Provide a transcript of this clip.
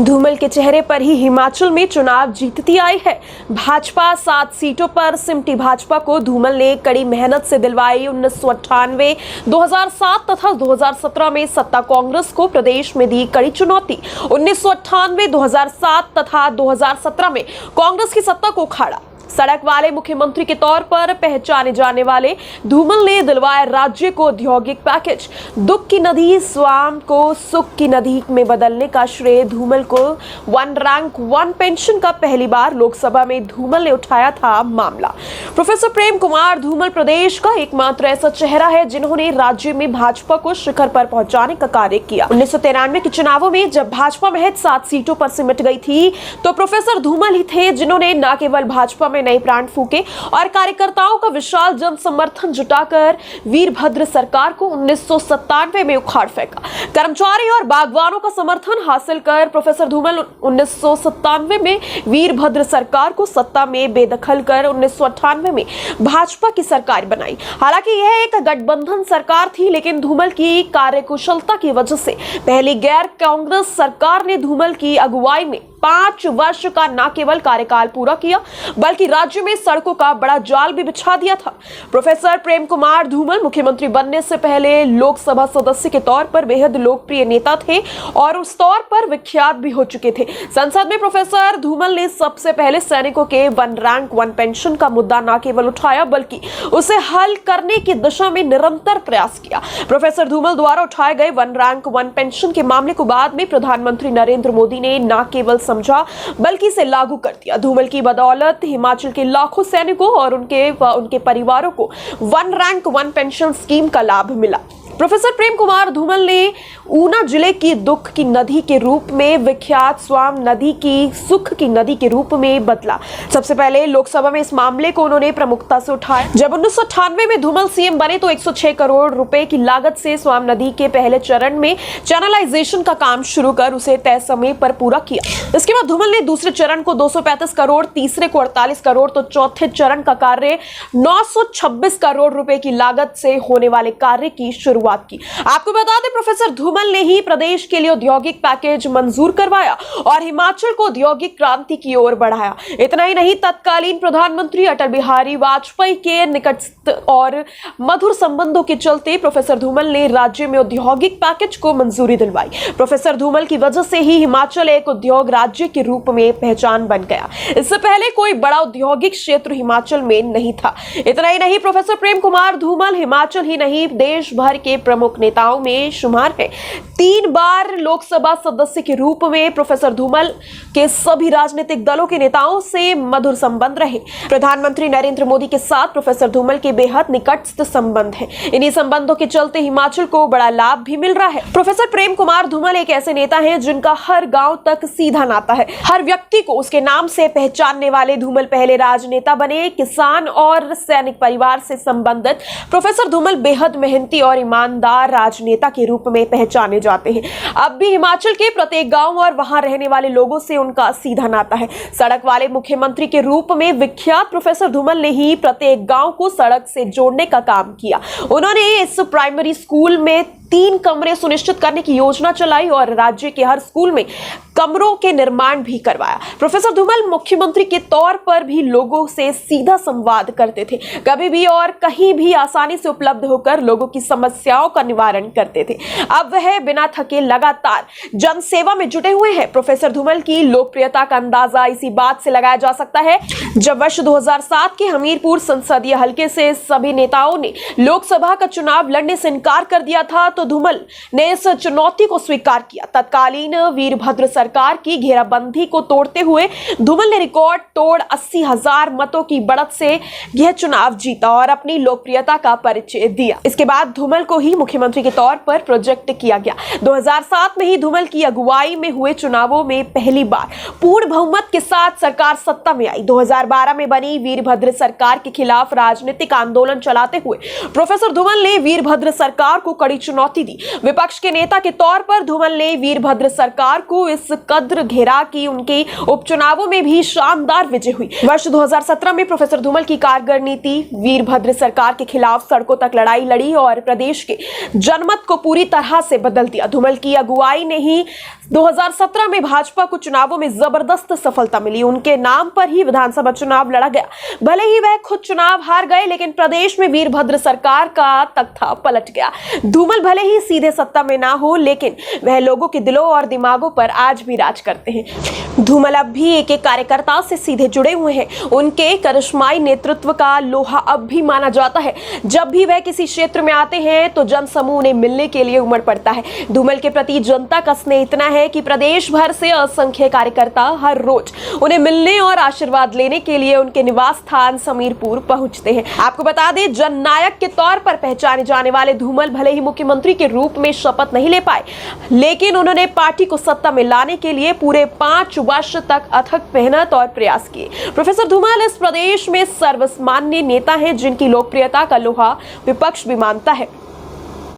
धूमल के चेहरे पर ही हिमाचल में चुनाव जीतती आई है। भाजपा 7 सीटों पर सिमटी भाजपा को धूमल ने कड़ी मेहनत से दिलवाई 1998, 2007 तथा 2017 में सत्ता कांग्रेस को प्रदेश में दी कड़ी चुनौती। 1998, 2007 तथा 2017 में कांग्रेस की सत्ता को उखाड़ा। सड़क वाले मुख्यमंत्री के तौर पर पहचाने जाने वाले धूमल ने दिलवाया राज्य को औद्योगिक पैकेज। दुख की नदी स्वाम को सुख की नदी में बदलने का श्रेय धूमल को। वन रैंक वन पेंशन का पहली बार लोकसभा में धूमल ने उठाया था मामला। प्रोफेसर प्रेम कुमार धूमल प्रदेश का एकमात्र ऐसा चेहरा है जिन्होंने राज्य में भाजपा को शिखर पर पहुंचाने का कार्य किया। 1993 के चुनावों में जब भाजपा महज 7 सीटों पर सिमट गई थी तो प्रोफेसर धूमल ही थे जिन्होंने न केवल भाजपा में नए प्राण फूके और कार्यकर्ताओं का विशाल जन समर्थन जुटाकर वीरभद्र सरकार को 1997 में उखाड़ फेंका। कर्मचारी और बागवानों का समर्थन हासिल कर प्रोफेसर धूमल 1997 में वीरभद्र सरकार को सत्ता में बेदखल कर 1998 में भाजपा की सरकार बनाई। हालांकि यह एक गठबंधन सरकार थी, लेकिन धूमल की कार्यकुशलता की वजह से पहली गैर कांग्रेस सरकार ने धूमल की अगुवाई में 5 वर्ष का न केवल कार्यकाल पूरा किया बल्कि राज्य में सड़कों का बड़ा जाल भी बिछा दिया था। प्रोफेसर प्रेम कुमार धूमल मुख्यमंत्री बनने से पहले लोकसभा सदस्य के तौर पर बेहद लोकप्रिय नेता थे और उस तौर पर विख्यात भी हो चुके थे। संसद में प्रोफेसर धूमल ने सबसे पहले सैनिकों के वन रैंक वन पेंशन का मुद्दा न केवल उठाया बल्कि उसे हल करने की दिशा में निरंतर प्रयास किया। प्रोफेसर धूमल द्वारा उठाए गए वन रैंक वन पेंशन के मामले को बाद में प्रधानमंत्री नरेंद्र मोदी ने न केवल समझा बल्कि इसे लागू कर दिया। धूमल की बदौलत हिमाचल के लाखों सैनिकों और उनके परिवारों को one rank one pension scheme का लाभ मिला। प्रोफेसर प्रेम कुमार धूमल ने ऊना जिले की दुख की नदी के रूप में विख्यात स्वाम नदी की सुख की नदी के रूप में बदला। सबसे पहले लोकसभा में इस मामले को उन्होंने प्रमुखता से उठाया। जब 1998 में धूमल सीएम बने तो 106 करोड़ रुपए की लागत से स्वाम नदी के पहले चरण में चैनलाइजेशन का काम शुरू कर उसे तय समय पर पूरा किया। इसके बाद धूमल ने दूसरे चरण को 235 करोड़, तीसरे को 48 करोड़ तो चौथे चरण का कार्य 926 करोड़ रुपए की लागत से होने वाले कार्य की शुरुआत की। आपको बता दें, प्रोफेसर धूमल ने ही प्रदेश के लिए औद्योगिक पैकेज मंजूर करवाया और हिमाचल को औद्योगिक क्रांति की ओर बढ़ाया। इतना ही नहीं, तत्कालीन प्रधानमंत्री अटल बिहारी वाजपेयी के निकटस्थ और मधुर संबंधों के चलते प्रोफेसर धूमल ने राज्य में औद्योगिक पैकेज को मंजूरी दिलवाई। प्रोफेसर धूमल की वजह से ही हिमाचल एक उद्योग राज्य के रूप में पहचान बन गया। इससे पहले कोई बड़ा औद्योगिक क्षेत्र हिमाचल में नहीं था। इतना ही नहीं, प्रोफेसर प्रेम कुमार धूमल हिमाचल ही नहीं देश भर के प्रमुख नेताओं में शुमार है। 3 बार लोकसभा सदस्य के रूप में प्रोफेसर धूमल के सभी राजनीतिक दलों के नेताओं से मधुर संबंध रहे। प्रधानमंत्री नरेंद्र मोदी के साथ प्रोफेसर धूमल के बेहद निकटस्थ संबंध हैं। इन्हीं संबंधों के चलते हिमाचल को बड़ा लाभ भी मिल रहा है। प्रोफेसर प्रेम कुमार धूमल एक ऐसे नेता हैं जिनका हर गांव तक सीधा नाता है। हर व्यक्ति को उसके नाम से पहचानने वाले धूमल पहले राजनेता बने। किसान और सैनिक परिवार से संबंधित प्रोफेसर धूमल बेहद मेहनती और ईमानदार राजनेता के रूप में पहचाने जाते हैं। अब भी हिमाचल के प्रत्येक गांव और वहां रहने वाले लोगों से उनका सीधा नाता है। सड़क वाले मुख्यमंत्री के रूप में विख्यात प्रोफेसर धूमल ने ही प्रत्येक गांव को सड़क से जोड़ने का काम किया। उन्होंने इस प्राइमरी स्कूल में 3 कमरे सुनिश्चित करने की योजना चलाई और राज्य के हर स्कूल में कमरों के निर्माण भी करवाया। प्रोफेसर धूमल मुख्यमंत्री के तौर पर भी लोगों से सीधा संवाद करते थे। कभी भी और कहीं भी आसानी से उपलब्ध होकर लोगों की समस्याओं का निवारण करते थे। अब वह बिना थके लगातार जन सेवा में जुटे हुए हैं। प्रोफेसर धूमल की लोकप्रियता का अंदाजा इसी बात से लगाया जा सकता है, जब वर्ष 2007 के हमीरपुर संसदीय हलके से सभी नेताओं ने लोकसभा का चुनाव लड़ने से इनकार कर दिया था तो धूमल ने इस चुनौती को स्वीकार किया। तत्कालीन वीरभद्र सरकार की घेराबंदी को तोड़ते हुए धूमल ने रिकॉर्ड तोड़ 80,000 मतों की बढ़त से यह चुनाव जीता और अपनी लोकप्रियता का परिचय दिया। इसके बाद धूमल को ही मुख्यमंत्री के तौर पर प्रोजेक्ट किया गया। 2007 में ही धूमल की अगुवाई में हुए चुनावों में पहली बार पूर्ण बहुमत के साथ सरकार सत्ता में आई। 2012 में बनी वीरभद्र सरकार के खिलाफ राजनीतिक आंदोलन चलाते हुए प्रोफेसर धूमल ने वीरभद्र सरकार को कड़ी चुनौती दी। विपक्ष के नेता के तौर पर धूमल ने वीरभद्र सरकार को इस कद्र घेरा कि उनके उपचुनावों में भी शानदार विजय हुई। वर्ष 2017 में प्रोफेसर धूमल की कारगर वीरभद्र सरकार के खिलाफ सड़कों तक लड़ाई लड़ी और प्रदेश के जनमत को पूरी तरह से बदल दिया। धूमल की अगुवाई ने ही 2017 में भाजपा को चुनावों में जबरदस्त सफलता मिली। उनके नाम पर ही विधानसभा चुनाव लड़ा गया। भले ही वह खुद चुनाव हार गए, लेकिन प्रदेश में वीरभद्र सरकार का तख्ता पलट गया। धूमल भले ही सीधे सत्ता में ना हो, लेकिन वह लोगों के दिलों और दिमागों पर आज भी राज करते हैं। धूमल अब भी एक एक कार्यकर्ता से सीधे जुड़े हुए हैं। उनके करिश्माई नेतृत्व का लोहा अब भी माना जाता है। जब भी वह किसी क्षेत्र में आते हैं तो जनसमूह उन्हें मिलने के लिए उमड़ पड़ता है। धूमल के प्रति जनता का स्नेह इतना है कि प्रदेश भर से असंख्य कार्यकर्ता हर रोज उन्हें मिलने और आशीर्वाद लेने के लिए उनके निवास स्थान समीरपुर पहुंचते हैं। आपको बता दें, जननायक के तौर पर पहचाने जाने वाले धूमल भले ही मुख्यमंत्री के रूप में शपथ नहीं ले पाए, लेकिन उन्होंने पार्टी को सत्ता में लाने के लिए पूरे 5 वर्ष तक अथक मेहनत और प्रयास किए। प्रोफेसर धूमल इस प्रदेश में सर्वमान्य नेता हैं, जिनकी लोकप्रियता का लोहा विपक्ष भी मानता है।